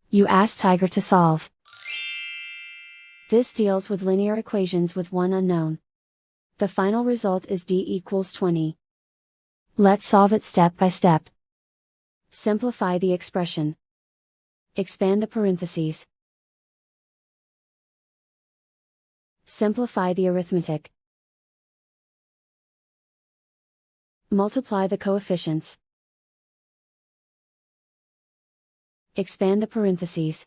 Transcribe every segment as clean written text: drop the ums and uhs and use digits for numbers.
You ask Tiger to solve. This deals with linear equations with one unknown. The final result is d equals 20. Let's solve it step by step. Simplify the expression. Expand the parentheses. Simplify the arithmetic. Multiply the coefficients. Expand the parentheses.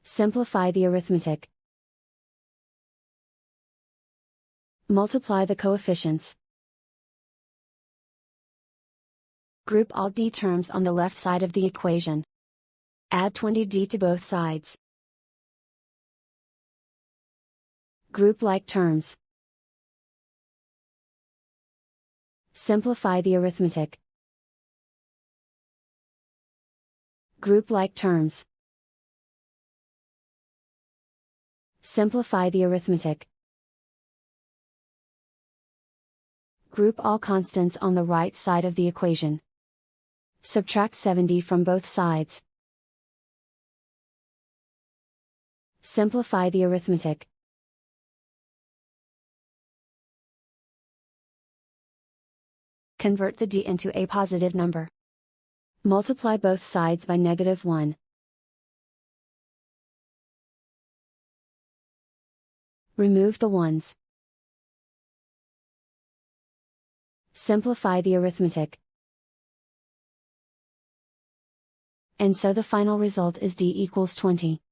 Simplify the arithmetic. Multiply the coefficients. Group all d terms on the left side of the equation. Add 20d to both sides. Group like terms. Simplify the arithmetic. Group like terms. Simplify the arithmetic. Group all constants on the right side of the equation. Subtract 70 from both sides. Simplify the arithmetic. Convert the d into a positive number. Multiply both sides by -1. Remove the ones. Simplify the arithmetic. And so the final result is d equals 20.